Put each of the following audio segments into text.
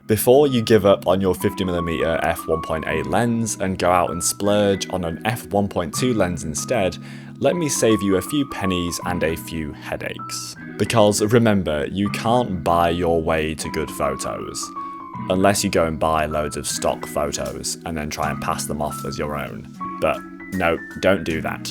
Before you give up on your 50mm f1.8 lens and go out and splurge on an f1.2 lens instead, let me save you a few pennies and a few headaches. Because remember, you can't buy your way to good photos. Unless you go and buy loads of stock photos and then try and pass them off as your own. But no, don't do that.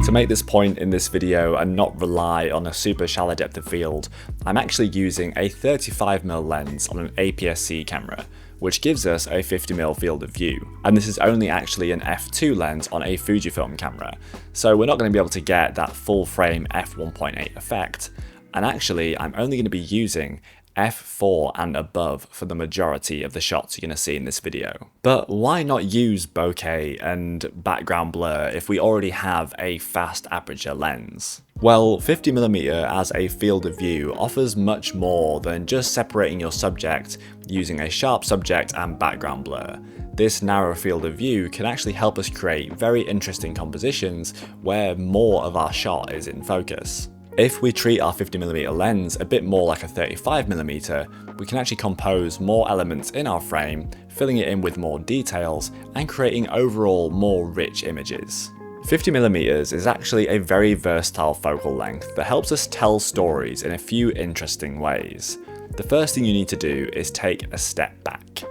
To make this point in this video and not rely on a super shallow depth of field, I'm actually using a 35mm lens on an APS-C camera, which gives us a 50mm field of view. And this is only actually an f2 lens on a Fujifilm camera, so we're not going to be able to get that full frame f1.8 effect. And actually, I'm only going to be using f4 and above for the majority of the shots you're going to see in this video. But why not use bokeh and background blur if we already have a fast aperture lens? Well, 50mm as a field of view offers much more than just separating your subject using a sharp subject and background blur. This narrow field of view can actually help us create very interesting compositions where more of our shot is in focus. If we treat our 50mm lens a bit more like a 35mm, we can actually compose more elements in our frame, filling it in with more details and creating overall more rich images. 50mm is actually a very versatile focal length that helps us tell stories in a few interesting ways. The first thing you need to do is take a step back.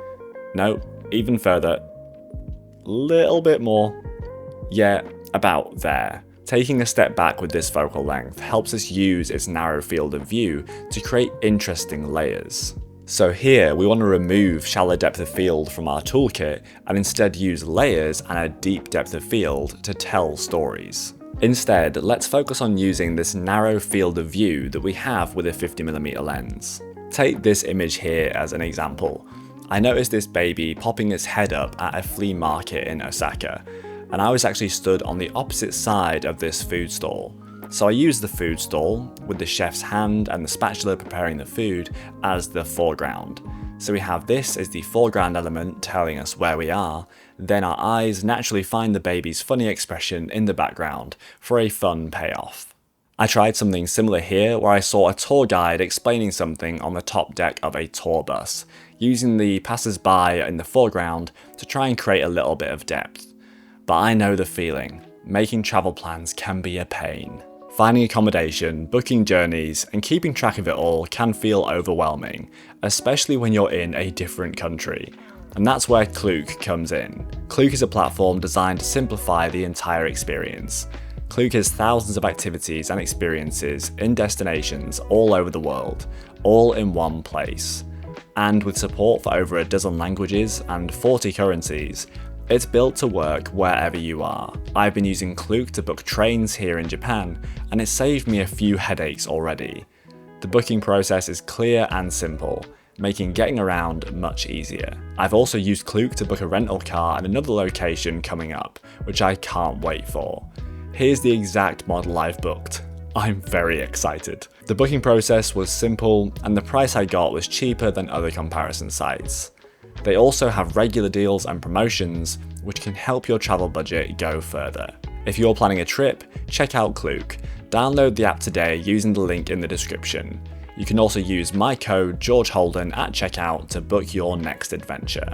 No, even further. Little bit more. Yeah, about there. Taking a step back with this focal length helps us use its narrow field of view to create interesting layers. So here we want to remove shallow depth of field from our toolkit and instead use layers and a deep depth of field to tell stories. Instead, let's focus on using this narrow field of view that we have with a 50mm lens. Take this image here as an example. I noticed this baby popping its head up at a flea market in Osaka, and I was actually stood on the opposite side of this food stall. So I used the food stall, with the chef's hand and the spatula preparing the food, as the foreground. So we have this as the foreground element telling us where we are, then our eyes naturally find the baby's funny expression in the background for a fun payoff. I tried something similar here where I saw a tour guide explaining something on the top deck of a tour bus, using the passers-by in the foreground to try and create a little bit of depth. But I know the feeling. Making travel plans can be a pain. Finding accommodation, booking journeys, and keeping track of it all can feel overwhelming, especially when you're in a different country. And that's where Klook comes in. Klook is a platform designed to simplify the entire experience. Klook has thousands of activities and experiences in destinations all over the world, all in one place. And with support for over a dozen languages and 40 currencies, it's built to work wherever you are. I've been using Klook to book trains here in Japan, and it saved me a few headaches already. The booking process is clear and simple, making getting around much easier. I've also used Klook to book a rental car at another location coming up, which I can't wait for. Here's the exact model I've booked. I'm very excited. The booking process was simple, and the price I got was cheaper than other comparison sites. They also have regular deals and promotions, which can help your travel budget go further. If you're planning a trip, check out Klook. Download the app today using the link in the description. You can also use my code GeorgeHolden at checkout to book your next adventure.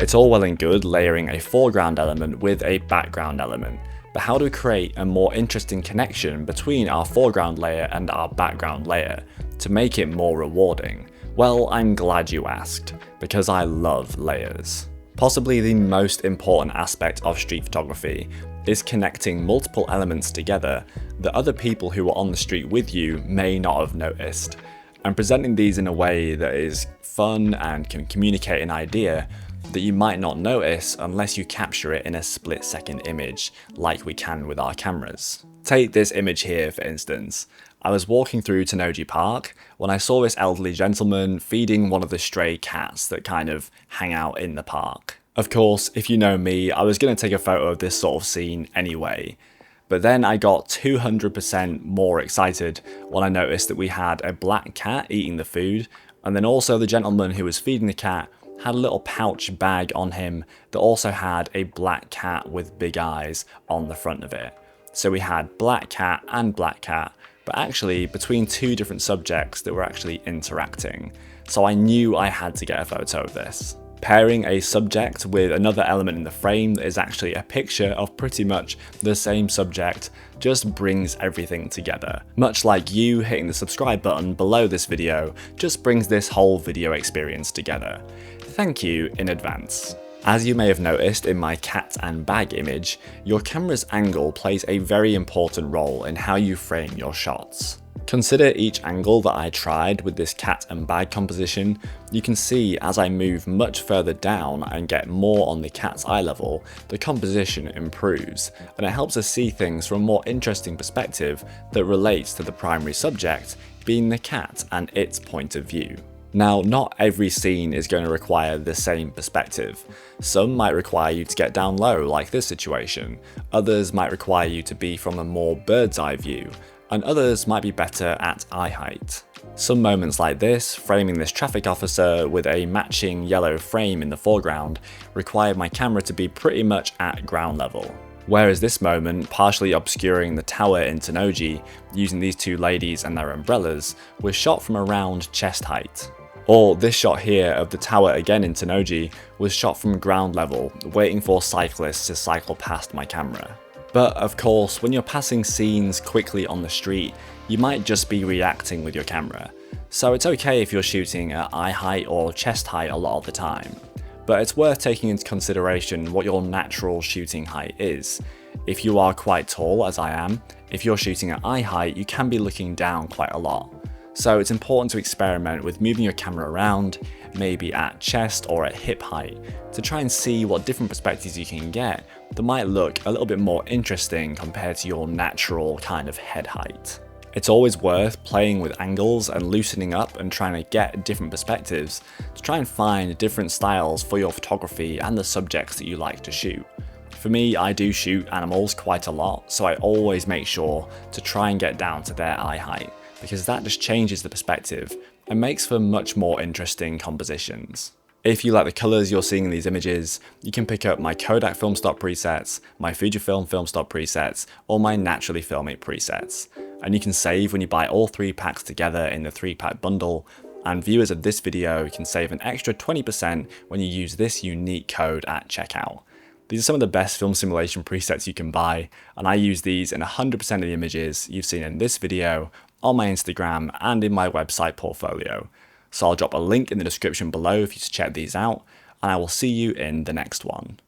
It's all well and good layering a foreground element with a background element, but how do we create a more interesting connection between our foreground layer and our background layer to make it more rewarding? Well, I'm glad you asked, because I love layers. Possibly the most important aspect of street photography is connecting multiple elements together that other people who are on the street with you may not have noticed, and presenting these in a way that is fun and can communicate an idea that you might not notice unless you capture it in a split-second image, like we can with our cameras. Take this image here, for instance. I was walking through Tennoji Park when I saw this elderly gentleman feeding one of the stray cats that kind of hang out in the park. Of course, if you know me, I was going to take a photo of this sort of scene anyway. But then I got 200% more excited when I noticed that we had a black cat eating the food, and then also the gentleman who was feeding the cat had a little pouch bag on him that also had a black cat with big eyes on the front of it. So we had black cat and black cat, but actually between two different subjects that were actually interacting. So I knew I had to get a photo of this. Pairing a subject with another element in the frame that is actually a picture of pretty much the same subject just brings everything together. Much like you hitting the subscribe button below this video just brings this whole video experience together. Thank you in advance. As you may have noticed in my cat and bag image, your camera's angle plays a very important role in how you frame your shots. Consider each angle that I tried with this cat and bag composition. You can see as I move much further down and get more on the cat's eye level, the composition improves, and it helps us see things from a more interesting perspective that relates to the primary subject, being the cat and its point of view. Now, not every scene is going to require the same perspective. Some might require you to get down low, like this situation. Others might require you to be from a more bird's eye view, and others might be better at eye height. Some moments like this, framing this traffic officer with a matching yellow frame in the foreground, required my camera to be pretty much at ground level. Whereas this moment, partially obscuring the tower in Tennoji, using these two ladies and their umbrellas, was shot from around chest height. Or this shot here of the tower again in Tennoji was shot from ground level, waiting for cyclists to cycle past my camera. But of course, when you're passing scenes quickly on the street, you might just be reacting with your camera. So it's okay if you're shooting at eye height or chest height a lot of the time. But it's worth taking into consideration what your natural shooting height is. If you are quite tall, as I am, if you're shooting at eye height, you can be looking down quite a lot. So it's important to experiment with moving your camera around, maybe at chest or at hip height, to try and see what different perspectives you can get that might look a little bit more interesting compared to your natural kind of head height. It's always worth playing with angles and loosening up and trying to get different perspectives to try and find different styles for your photography and the subjects that you like to shoot. For me, I do shoot animals quite a lot, so I always make sure to try and get down to their eye height, because that just changes the perspective and makes for much more interesting compositions. If you like the colours you're seeing in these images, you can pick up my Kodak film stock presets, my Fujifilm film stock presets, or my Naturally Filmic presets. And you can save when you buy all 3 packs together in the 3-pack bundle, and viewers of this video can save an extra 20% when you use this unique code at checkout. These are some of the best film simulation presets you can buy, and I use these in 100% of the images you've seen in this video, on my Instagram, and in my website portfolio. So I'll drop a link in the description below for you to check these out, and I will see you in the next one.